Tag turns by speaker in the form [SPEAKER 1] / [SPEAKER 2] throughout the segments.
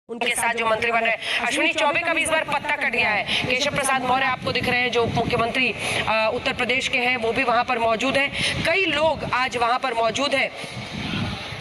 [SPEAKER 1] उनके साथ जो मंत्री बन रहे हैं, अश्विनी चौबे का भी इस बार पत्ता कट गया है। केशव प्रसाद मौर्य आपको दिख रहे हैं जो मुख्यमंत्री उत्तर प्रदेश के हैं, वो भी वहां पर मौजूद हैं। कई लोग आज वहां पर मौजूद हैं,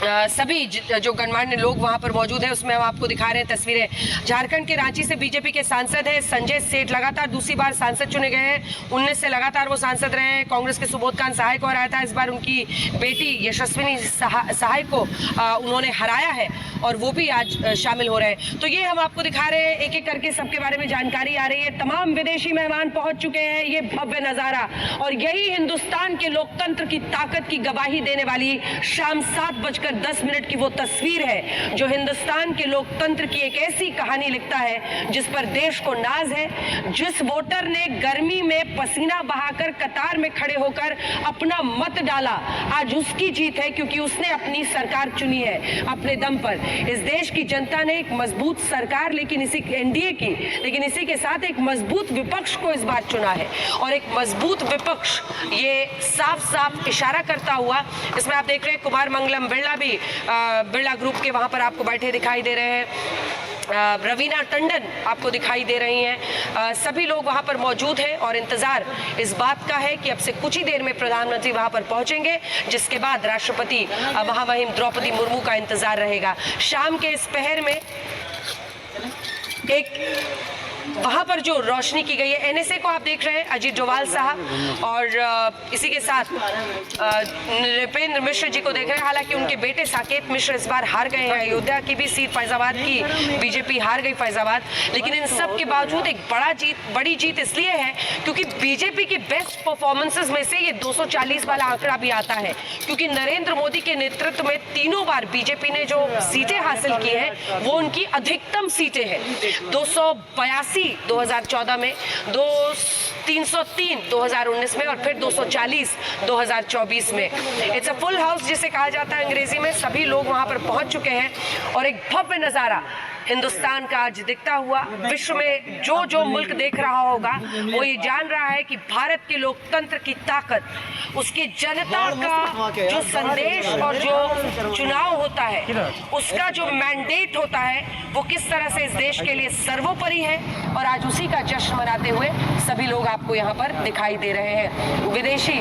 [SPEAKER 1] सभी जो गणमान्य लोग वहां पर मौजूद हैं उसमें हम आपको दिखा रहे हैं तस्वीरें। झारखंड के रांची से बीजेपी के सांसद हैं संजय सेठ, लगातार दूसरी बार सांसद चुने गए हैं। 19 से लगातार वो सांसद रहे हैं। कांग्रेस के सुबोधकांत सहाय को हराया था, इस बार उनकी बेटी यशस्विनी सहाय को उन्होंने हराया है और वो भी आज शामिल हो रहे हैं। तो ये हम आपको दिखा रहे हैं, एक एक करके सबके बारे में जानकारी आ रही है। तमाम विदेशी मेहमान पहुंच चुके हैं, ये भव्य नजारा और यही हिंदुस्तान के लोकतंत्र की ताकत की गवाही देने वाली शाम 7:10 की वो तस्वीर है जो हिंदुस्तान के लोकतंत्र की एक ऐसी कहानी लिखता है जिस पर देश को नाज है। जिस वोटर ने गर्मी में पसीना बहाकर कतार में खड़े होकर अपना मत डाला, आज उसकी जीत है क्योंकि उसने अपनी सरकार चुनी है अपने दम पर। इस देश की जनता ने एक मजबूत सरकार लेकिन इसी एनडीए की, लेकिन इसी के साथ एक मजबूत विपक्ष को इस बार चुना है और एक मजबूत विपक्ष ये साफ साफ इशारा करता हुआ, इसमें आप देख रहे हैं कुमार मंगलम बिरला भी बिरला ग्रुप के वहां पर आपको बैठे दिखाई दे रहे हैं। रवीना टंडन आपको दिखाई दे रही हैं। सभी लोग वहां पर मौजूद हैं और इंतजार इस बात का है कि अब से कुछ ही देर में प्रधानमंत्री वहां पर पहुंचेंगे, जिसके बाद राष्ट्रपति महामहिम द्रौपदी मुर्मू का इंतजार रहेगा। शाम के इस पहर में एक वहां पर जो रोशनी की गई है, एनएसए को आप देख रहे हैं अजीत डोभाल साहब और इसी के साथ नृपेंद्र मिश्र जी को देख रहे हैं। हालांकि उनके बेटे साकेत मिश्र इस बार हार गए हैं। अयोध्या की भी सीट फैजाबाद की बीजेपी हार गई फैजाबाद, लेकिन इन सब के बावजूद एक बड़ी जीत इसलिए है क्योंकि बीजेपी की बेस्ट परफॉर्मेंसेस में से ये 240 वाला आंकड़ा भी आता है, क्योंकि नरेंद्र मोदी के नेतृत्व में तीनों बार बीजेपी ने जो सीटें हासिल की हैं वो उनकी अधिकतम सीटें हैं। 282 2014 में, 303 2019 में और फिर 240 2024 में। इट्स अ फुल हाउस जिसे कहा जाता है अंग्रेजी में। सभी लोग वहां पर पहुंच चुके हैं और एक भव्य नजारा हिंदुस्तान का आज दिखता हुआ। विश्व में जो जो मुल्क देख रहा होगा वो ये जान रहा है कि भारत के लोकतंत्र की ताकत, उसकी जनता का जो संदेश और जो चुनाव होता है, उसका जो मैंडेट होता है, वो किस तरह से इस देश के लिए सर्वोपरि है और आज उसी का जश्न मनाते हुए सभी लोग आपको यहाँ पर दिखाई दे रहे हैं। विदेशी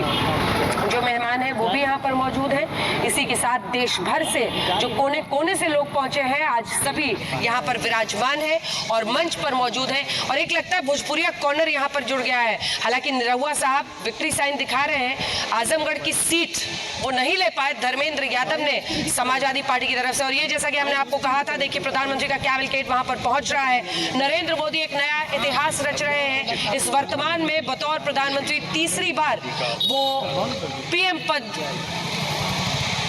[SPEAKER 1] जो मेहमान हैं वो भी यहाँ पर मौजूद हैं। इसी के साथ देश भर से जो कोने कोने से लोग पहुंचे हैं आज सभी यहाँ पर विराजमान है और मंच पर मौजूद है। और एक लगता है भोजपुरिया कॉर्नर यहाँ पर जुड़ गया है। हालांकि निरहुआ साहब विक्ट्री साइन दिखा रहे हैं। आजमगढ़ की सीट वो नहीं ले पाए धर्मेंद्र यादव ने समाजवादी पार्टी की तरफ से, और ये जैसा कि हमने आपको कहा था, देखिए प्रधानमंत्री का कैबिनेट वहां पर पहुंच रहा है। नरेंद्र मोदी एक नया इतिहास रच रहे हैं। इस वर्तमान में बतौर प्रधानमंत्री तीसरी बार वो पीएम पद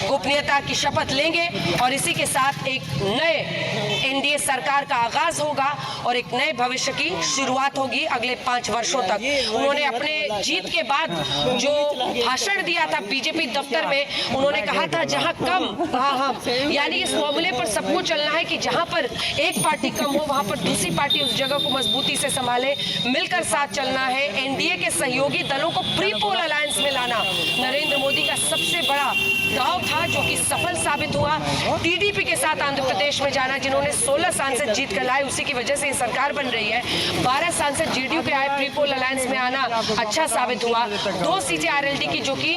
[SPEAKER 1] गोपनीयता की शपथ लेंगे और इसी के साथ एक नए एनडीए सरकार का आगाज होगा और एक नए भविष्य की शुरुआत होगी अगले 5 वर्षों तक। उन्होंने अपने जीत के बाद जो भाषण दिया था बीजेपी दफ्तर में, उन्होंने कहा था जहां कम वहां हम, यानी इस फॉर्मूले पर सबको चलना है कि जहां पर एक पार्टी कम हो वहां पर दूसरी पार्टी उस जगह को मजबूती से संभाले, मिलकर साथ चलना है। एनडीए के सहयोगी दलों को प्री पोल अलायंस में लाना नरेंद्र मोदी का सबसे बड़ा दाव था जो कि सफल साबित हुआ। टीडीपी के साथ आंध्र प्रदेश में जाना, जिन्होंने 16 सांसद जीत कर लाए, उसी की वजह से ये सरकार बन रही है। 12 सांसद जेडीयू के आए, प्री पोल अलायंस में आना अच्छा साबित हुआ। 2 सीटें आरएलडी की जो कि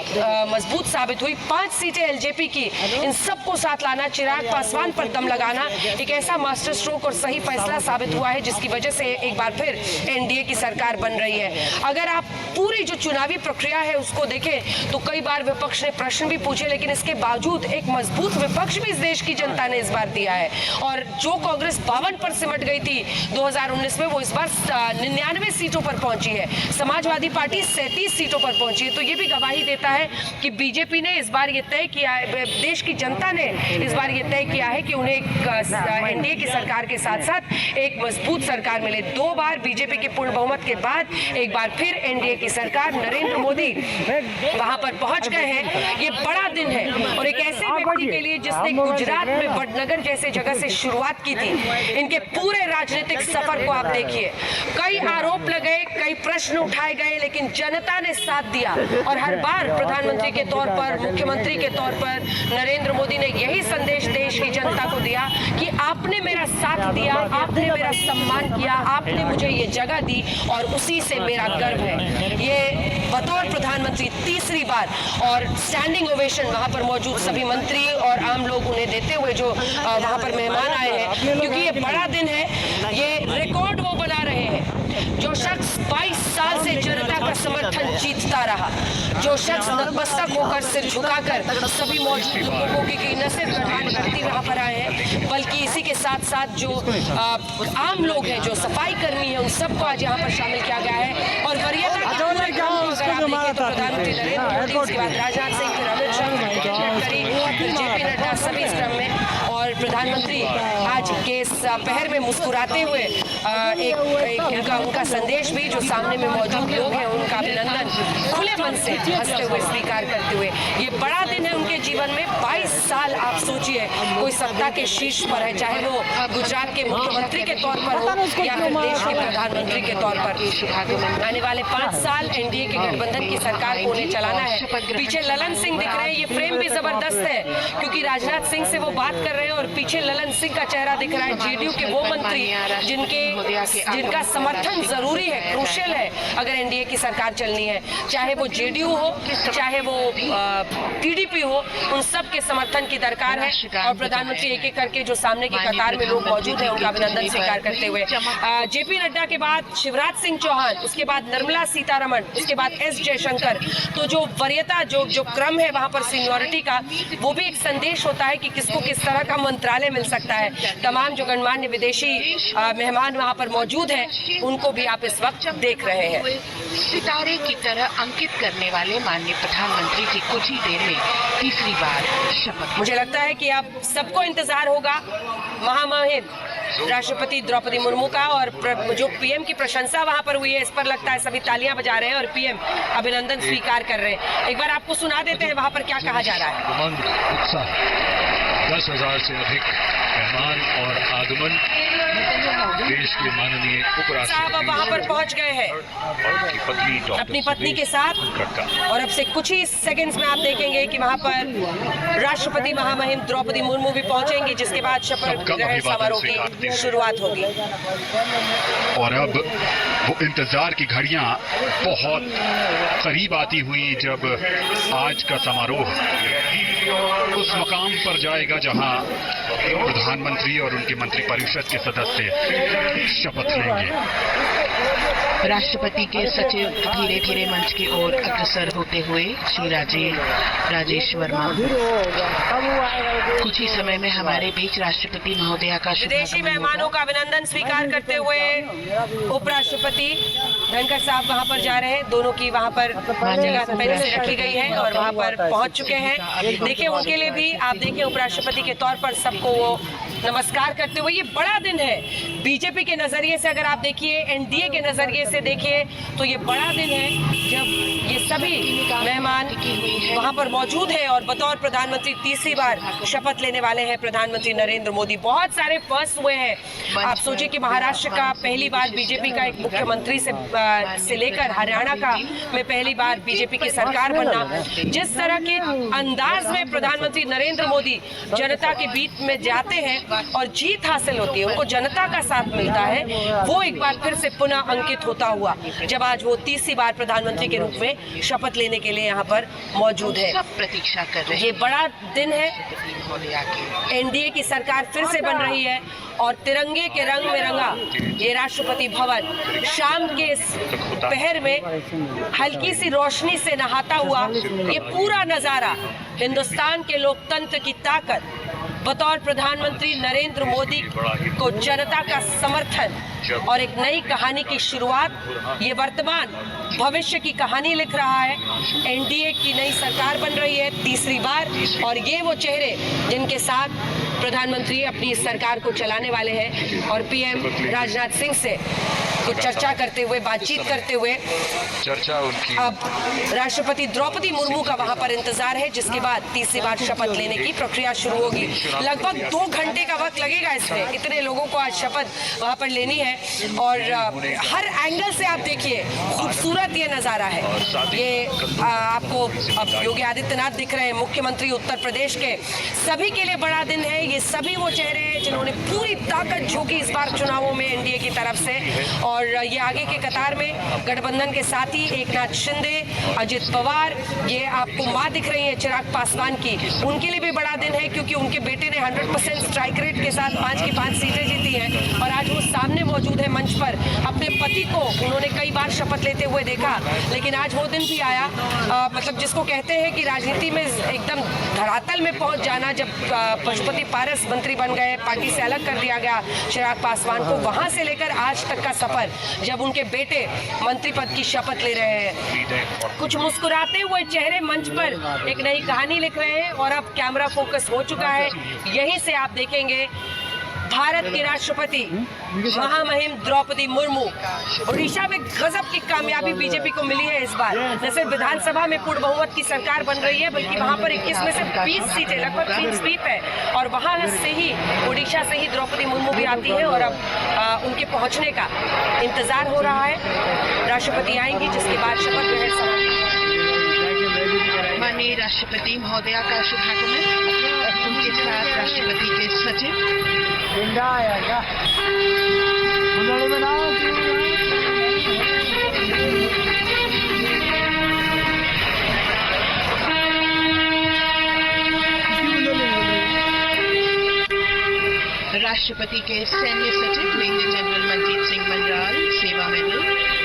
[SPEAKER 1] मजबूत साबित हुई, 5 सीटें एलजेपी की, इन सबको साथ लाना, चिराग पासवान पर दम लगाना एक ऐसा मास्टर स्ट्रोक और सही फैसला साबित हुआ है जिसकी वजह से एक बार फिर एनडीए की सरकार बन रही है। अगर आप पूरी जो चुनावी प्रक्रिया है उसको देखें तो कई बार विपक्ष ने प्रश्न भी पूछे, लेकिन इसके बावजूद एक मजबूत विपक्ष भी इस देश की जनता ने इस बार दिया है। और जो कांग्रेस 52 पर सिमट गई थी 2019 में, वो इस बार 99 सीटों पर पहुंची है। समाजवादी पार्टी 37 सीटों पर पहुंची है। तो ये भी गवाही देता है कि बीजेपी ने इस बार ये तय किया है, देश की जनता ने इस बार ये तय किया है कि उन्हें एनडीए की सरकार के साथ साथ एक मजबूत सरकार मिले। 2 बार बीजेपी के पूर्ण बहुमत के बाद एक बार फिर एनडीए की सरकार, नरेंद्र मोदी वहां पर पहुंच गए हैं। ये बड़ा दिन दिन है और एक ऐसे व्यक्ति के लिए जिसने गुजरात में वडनगर जैसे जगह से शुरुआत की थी। इनके पूरे राजनीतिक सफर को आप देखिए, कई आरोप लगे, कई प्रश्न उठाए गए, लेकिन जनता ने साथ दिया और हर बार प्रधानमंत्री के तौर पर, मुख्यमंत्री के तौर पर नरेंद्र मोदी ने यही संदेश देश की जनता को दिया कि आपने मेरा साथ दिया, आपने मेरा सम्मान किया, आपने मुझे ये जगह दी और उसी से मेरा गर्व है। ये बतौर प्रधानमंत्री तीसरी बार और स्टैंडिंग ओवेशन वहां पर मौजूद सभी मंत्री और आम लोग उन्हें देते हुए जो वहां पर मेहमान आए हैं, क्योंकि ये बड़ा दिन है। ये रिकॉर्ड वो बना रहे हैं जो शख्स 22 साल से जनता का समर्थन जीतता रहा, जो शख्स नतमस्तक होकर सिर झुकाकर सभी मौजूद लोगों की न सिर्फ प्रधानमंत्री वहां पर आए हैं, बल्कि इसी के साथ साथ जो आम लोग हैं, जो सफाई कर्मी हैं, उन सबको आज यहाँ पर शामिल किया गया है। और वरीयता की अगर आप देखें तो प्रधानमंत्री नरेंद्र मोदी, उसके बाद राजनाथ सिंह, फिर अमित शाह, फिर जेपी नड्डा, सभी इस क्रम में। और प्रधानमंत्री आज के इस पहर में मुस्कुराते हुए उनका संदेश भी जो सामने में मौजूद लोग हैं उनका अभिनंदन खुले मन से हंसते हुए स्वीकार करते हुए। ये बड़ा दिन है उनके जीवन में। 22 साल आप सोचिए, कोई सत्ता के शीर्ष पर है, चाहे वो गुजरात के मुख्यमंत्री के तौर पर हो या फिर देश के प्रधानमंत्री के तौर पर। आने वाले 5 साल एनडीए के गठबंधन की सरकार को उन्हें चलाना है। पीछे ललन सिंह दिख रहे हैं, ये फ्रेम भी जबरदस्त है क्योंकि राजनाथ सिंह से वो बात कर रहे हैं और पीछे ललन सिंह का चेहरा दिख रहा है, जेडीयू के वो मंत्री जिनका समर्थन जरूरी है, क्रूशियल है अगर एनडीए की सरकार चलनी है, चाहे वो जेडीयू हो, चाहे वो टीडीपी हो, उन सब के समर्थन की दरकार है। और प्रधानमंत्री एक एक करके जो सामने की कतार में लोग मौजूद हैं उनका अभिनंदन स्वीकार करते हुए जेपी नड्डा के बाद शिवराज सिंह चौहान, उसके बाद निर्मला सीतारमण, उसके बाद एस जयशंकर। तो जो वरीयता जो क्रम है वहां पर सीनियोरिटी का, वो भी एक संदेश होता है कि किसको किस तरह का मंत्रालय मिल सकता है। तमाम जो गणमान्य विदेशी मेहमान वहां पर मौजूद हैं उनको भी आप इस वक्त देख रहे हैं।
[SPEAKER 2] सितारे की तरह अंकित करने वाले माननीय प्रधानमंत्री की कुछ ही देर में तीसरी बार शपथ।
[SPEAKER 1] मुझे लगता है कि आप सबको इंतजार होगा महामहिम राष्ट्रपति द्रौपदी मुर्मू का, और जो पीएम की प्रशंसा वहां पर हुई है, इस पर लगता है सभी तालियां बजा रहे हैं और पीएम अभिनंदन स्वीकार कर रहे हैं। एक बार आपको सुना देते हैं वहां पर क्या कहा जा रहा है।
[SPEAKER 3] 10,000 से अधिक मेहमान और आगमन देश के माननीय
[SPEAKER 1] उपराष्ट्रपति साहब वहां पर पहुंच गए हैं अपनी पत्नी के साथ, और अब से कुछ ही सेकंड्स में आप देखेंगे कि वहां पर राष्ट्रपति महामहिम द्रौपदी मुर्मू भी पहुंचेंगी, जिसके बाद शपथ ग्रहण समारोह की शुरुआत होगी।
[SPEAKER 3] और अब वो इंतजार की घड़ियां बहुत करीब आती हुई जब आज का समारोह उस मकाम पर जाएगा जहां प्रधानमंत्री और उनके मंत्रिपरिषद के सदस्य शपथ लेंगे।
[SPEAKER 2] राष्ट्रपति के सचिव धीरे धीरे मंच की ओर अग्रसर होते हुए श्री राजेश वर्मा कुछ ही समय में हमारे बीच राष्ट्रपति महोदया का
[SPEAKER 1] विदेशी मेहमानों का अभिनंदन स्वीकार करते हुए उपराष्ट्रपति धनखड़ साहब वहां पर जा रहे हैं। दोनों की वहां पर जगह पहले से रखी गई है और वहां पर पहुंच चुके हैं। देखिए उनके लिए भी आप देखिए उपराष्ट्रपति के तौर पर सबको वो नमस्कार करते हुए। ये बड़ा दिन है बीजेपी के नजरिए से, अगर आप देखिए एनडीए के नजरिए से देखिए तो ये बड़ा दिन है जब ये सभी मेहमान वहां पर मौजूद हैं और बतौर प्रधानमंत्री तीसरी बार शपथ लेने वाले हैं प्रधानमंत्री नरेंद्र मोदी। बहुत सारे फर्स्ट हुए हैं। आप सोचिए कि महाराष्ट्र का पहली बार बीजेपी का एक मुख्यमंत्री से लेकर हरियाणा का में पहली बार बीजेपी की सरकार बनना, जिस तरह के अंदाज में प्रधानमंत्री नरेंद्र मोदी जनता के बीच में जाते हैं और जीत हासिल होती है, उनको जनता का साथ मिलता है, वो एक बार फिर से पुनः अंकित होता हुआ जब आज वो तीसरी बार प्रधानमंत्री के रूप में शपथ लेने के लिए यहाँ पर मौजूद है।
[SPEAKER 2] सब प्रतीक्षा कर रहे हैं।
[SPEAKER 1] ये बड़ा दिन है, एनडीए की सरकार फिर से बन रही है और तिरंगे के रंग में रंगा ये राष्ट्रपति भवन शाम के इस पहर में हल्की सी रोशनी से नहाता हुआ, ये पूरा नजारा हिंदुस्तान के लोकतंत्र की ताकत, बतौर प्रधानमंत्री नरेंद्र मोदी को जनता का समर्थन और एक नई कहानी की शुरुआत, ये वर्तमान भविष्य की कहानी लिख रहा है। एनडीए की नई सरकार बन रही है तीसरी बार, और ये वो चेहरे जिनके साथ प्रधानमंत्री अपनी सरकार को चलाने वाले हैं। और पीएम राजनाथ सिंह से कुछ चर्चा करते हुए, बातचीत करते हुए
[SPEAKER 4] चर्चा उनकी
[SPEAKER 1] अब राष्ट्रपति द्रौपदी मुर्मू का वहां पर इंतजार है, जिसके बाद तीसरी बार शपथ लेने की प्रक्रिया शुरू होगी। लगभग 2 घंटे का वक्त लगेगा इसमें, इतने लोगों को आज शपथ वहां पर लेनी है। और हर एंगल से आप देखिए, खूबसूरत ये नजारा है। ये आपको अब योगी आदित्यनाथ दिख रहे हैं, मुख्यमंत्री उत्तर प्रदेश के। सभी के लिए बड़ा दिन है। ये सभी वो चेहरे हैं जिन्होंने पूरी ताकत झोंकी इस बार चुनावों में एनडीए की तरफ से। और ये आगे के कतार में गठबंधन के साथी एकनाथ शिंदे, अजित पवार, ये आपको मां दिख रही है चिराग पासवान की। उनके लिए भी बड़ा दिन है, क्योंकि उनके बेटे ने 100% स्ट्राइक रेट के साथ 5 की 5 सीटें जीती हैं। और आज वो सामने मौजूद है मंच पर। अपने पति को उन्होंने कई बार शपथ लेते हुए देखा, लेकिन आज वो दिन भी आया, मतलब जिसको कहते हैं कि राजनीति में एकदम धरातल में पहुंच जाना। जब पशुपति पारस मंत्री बन गए, पार्टी से अलग कर दिया गया चिराग पासवान को, वहां से लेकर आज तक का सफर, जब उनके बेटे मंत्री पद की शपथ ले रहे हैं। कुछ मुस्कुराते हुए चेहरे मंच पर एक नई कहानी लिख रहे हैं। और अब कैमरा फोकस हो चुका है, यहीं से आप देखेंगे भारत की राष्ट्रपति महामहिम द्रौपदी मुर्मू। ओडिशा में गजब की कामयाबी बीजेपी को मिली है इस बार। न सिर्फ विधानसभा में पूर्ण बहुमत की सरकार बन रही है, बल्कि वहां पर 21 में से 20 सीटें, लगभग 3 स्वीप है। और वहां से ही, ओडिशा से ही द्रौपदी मुर्मू भी आती है। और अब उनके पहुंचने का इंतजार हो रहा है। राष्ट्रपति आएंगी, जिसके बाद शपथ ग्रहण समारोह।
[SPEAKER 2] माननीय राष्ट्रपति महोदया का शुभागमन, उनके साथ राष्ट्रपति के सचिव। राष्ट्रपति के सैन्य सचिव मेजर जनरल मनजीत सिंह मनराल सेवा मेडल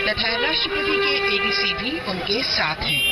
[SPEAKER 2] तथा राष्ट्रपति के एडीसी भी उनके साथ हैं।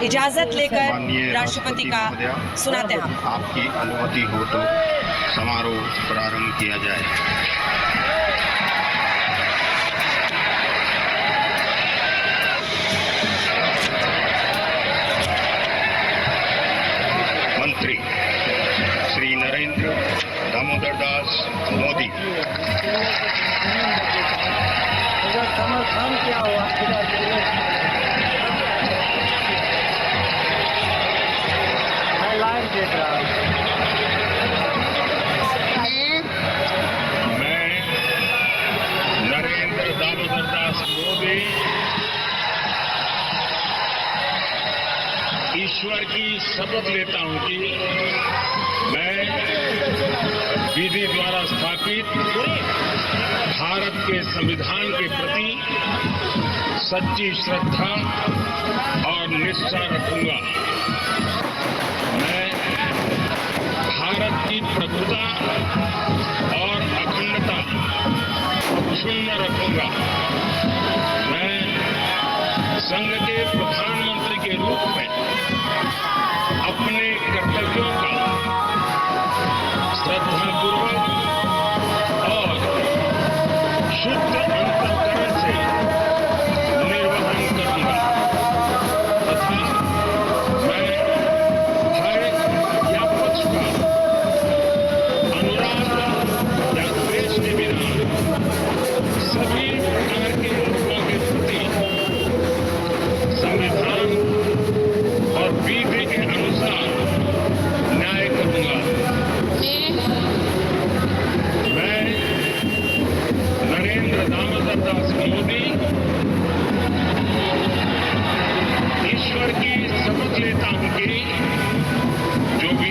[SPEAKER 1] इजाजत लेकर राष्ट्रपति का सुनाते हैं।
[SPEAKER 3] आपकी अनुमति हो तो समारोह प्रारंभ किया जाए। मंत्री श्री नरेंद्र दामोदर दास मोदी।
[SPEAKER 5] समर्थन क्या हुआ?
[SPEAKER 3] मैं नरेंद्र दामोदर दास मोदी ईश्वर की शपथ लेता हूं कि मैं विधि द्वारा स्थापित भारत के संविधान के प्रति सच्ची श्रद्धा और निष्ठा रखूंगा। मैं भारत की प्रभुता और अखंडता क्षुण्ण रखूंगा। मैं संघ के प्रधानमंत्री के रूप में अपने कर्तव्यों का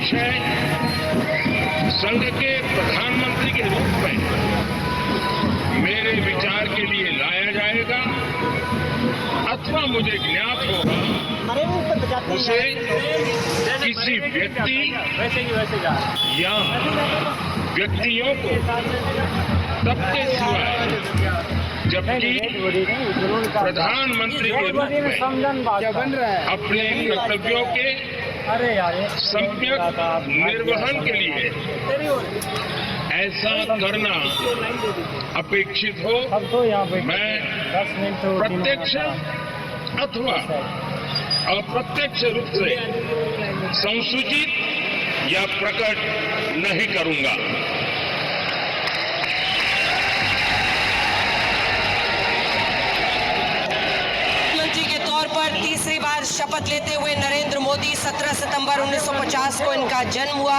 [SPEAKER 4] विषय संघ के प्रधानमंत्री के रूप में मेरे विचार के लिए लाया जाएगा अथवा मुझे ज्ञात होगा उसे किसी व्यक्ति या व्यक्तियों को तब के सिवाय जबकि प्रधानमंत्री के रूप में अपने कर्तव्यों के सम्यक निर्वहन के लिए ऐसा करना अपेक्षित हो, मैं प्रत्यक्ष अथवा अप्रत्यक्ष रूप से संसूचित या प्रकट नहीं करूंगा।
[SPEAKER 1] तीसरी बार शपथ लेते हुए नरेंद्र मोदी 17 सितंबर 1950 को इनका जन्म हुआ।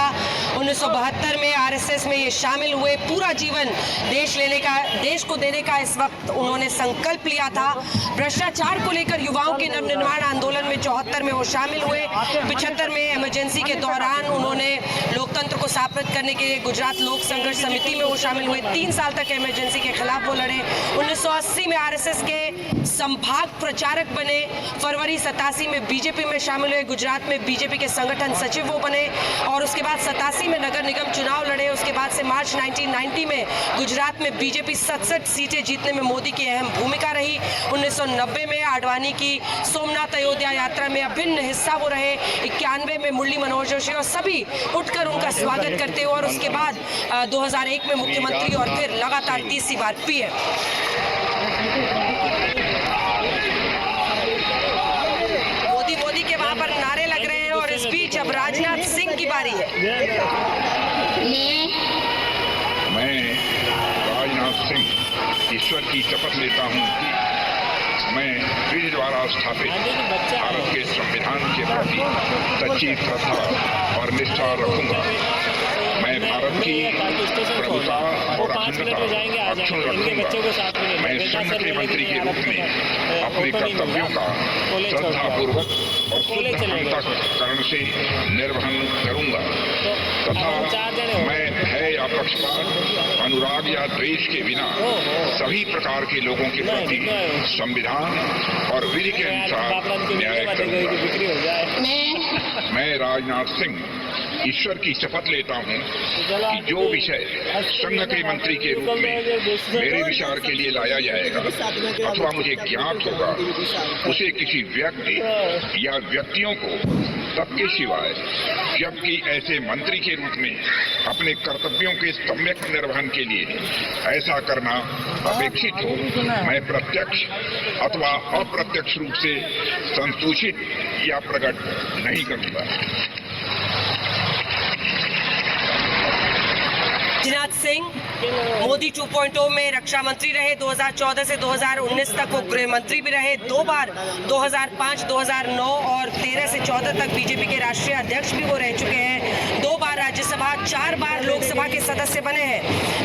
[SPEAKER 1] 1972 में आरएसएस में ये शामिल हुए। पूरा जीवन देश को देने का इस वक्त उन्होंने संकल्प लिया था। भ्रष्टाचार को लेकर युवाओं के नवनिर्माण आंदोलन में 74 में वो शामिल हुए। 75 में इमरजेंसी के दौरान उन्होंने लोकतंत्र को स्थापित करने के लिए गुजरात लोक संघर्ष समिति में वो शामिल हुए। 3 साल तक इमरजेंसी के खिलाफ वो लड़े। 1980 में आरएसएस के संभाग प्रचारक बने। फरवरी 87 में बीजेपी में शामिल हुए। गुजरात में बीजेपी के संगठन सचिव वो बने और उसके बाद 87 में नगर निगम चुनाव लड़े। उसके बाद से मार्च 1990 में गुजरात में बीजेपी 67 सीटें जीतने में मोदी की अहम भूमिका रही। 1990 में आडवाणी की सोमनाथ अयोध्या यात्रा में अभिन्न हिस्सा वो रहे। 91 में मुरली मनोहर जोशी और सभी उठकर उनका स्वागत करते हुए और उसके बाद 2001 में मुख्यमंत्री और फिर लगातार तीसरी बार पीएम। मोदी के वहां पर नारे लग रहे हैं और इस बीच अब राजनाथ सिंह की बारी है।
[SPEAKER 4] मैं राजनाथ सिंह ईश्वर की शपथ लेता हूं कि मैं विधि द्वारा स्थापित भारत के संविधान के प्रति सच्ची श्रद्धा और निष्ठा रखूंगा। मैं भारत की प्रभुता और अखंडता अक्षुण्ण रखूंगा। मैं संघ के मंत्री के रूप में अपने कर्तव्यों का श्रद्धापूर्वक और शुद्ध अंतःकरण से निर्वहन करूंगा तथा मैं भय या पक्षपात, अनुराग या द्वेष के बिना सभी प्रकार के लोगों के प्रति संविधान और विधि के अनुसार न्याय करूंगा। मैं राजनाथ सिंह ईश्वर की शपथ लेता हूं कि जो विषय संघ के मंत्री के रूप में मेरे विचार के लिए लाया जाएगा अथवा मुझे ज्ञात होगा उसे किसी व्यक्ति या व्यक्तियों को तब के सिवाय जबकि ऐसे मंत्री के रूप में अपने कर्तव्यों के सम्यक निर्वहन के लिए ऐसा करना अपेक्षित हो, मैं प्रत्यक्ष अथवा अप्रत्यक्ष रूप से संसूचित या प्रकट नहीं करूंगा।
[SPEAKER 1] राजनाथ सिंह मोदी 2.0 में रक्षा मंत्री रहे। 2014 से 2019 तक वो गृह मंत्री भी रहे। 2 बार 2005, 2009 और 13 से 14 तक बीजेपी के राष्ट्रीय अध्यक्ष भी वो रह चुके हैं। 2 बार राज्यसभा, 4 बार लोकसभा के सदस्य बने हैं।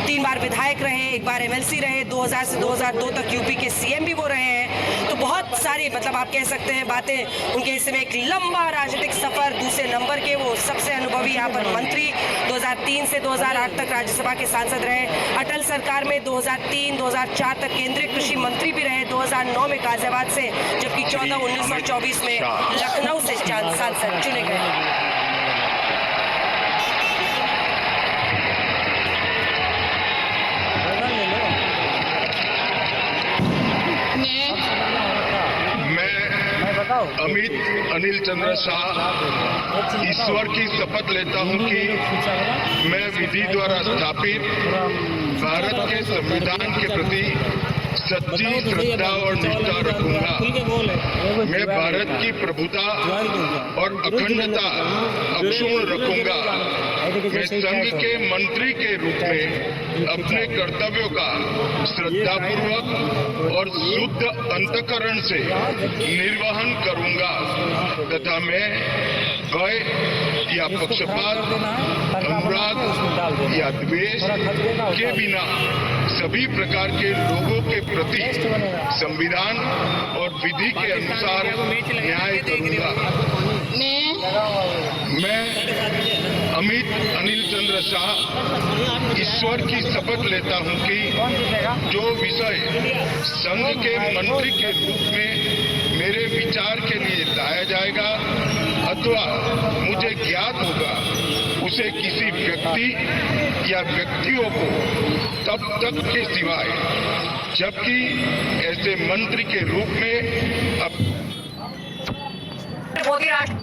[SPEAKER 1] 3 बार विधायक रहे, 1 बार एमएलसी रहे। 2000 से 2002 तक यूपी के सीएम भी वो रहे हैं। तो बहुत सारी आप कह सकते हैं बातें उनके हिस्से में। एक लंबा राजनीतिक सफर, दूसरे नंबर के वो सबसे अनुभवी यहाँ पर मंत्री। 2003 से 2008 तक राज्यसभा के सांसद रहे। अटल सरकार में 2003-2004 तक केंद्रीय कृषि मंत्री भी रहे। 2009 में गाजियाबाद से, जबकि 14, 19 और 24 में लखनऊ से सांसद चुने गए।
[SPEAKER 4] अमित अनिल चंद्र शाह ईश्वर की शपथ लेता हूं कि मैं विधि द्वारा स्थापित भारत के संविधान के प्रति सच्ची श्रद्धा और निष्ठा रखूंगा। मैं भारत की प्रभुता और अखंडता अक्षुण्ण रखूंगा। मैं संघ के मंत्री के रूप में अपने कर्तव्यों का श्रद्धापूर्वक और शुद्ध अंतःकरण से निर्वहन करूंगा तथा मैं भय या पक्षपात, अनुराग या द्वेष के बिना सभी प्रकार के लोगों के प्रति संविधान और विधि के अनुसार न्याय करूंगा। मैं
[SPEAKER 6] अमित अनिल चंद्र शाह ईश्वर की शपथ लेता हूं कि जो विषय संघ के मंत्री के रूप में मेरे विचार के लिए लाया जाएगा अथवा मुझे ज्ञात होगा उसे किसी व्यक्ति या व्यक्तियों को तब तक के सिवाय जबकि ऐसे मंत्री के रूप में
[SPEAKER 1] मोदी राष्ट्र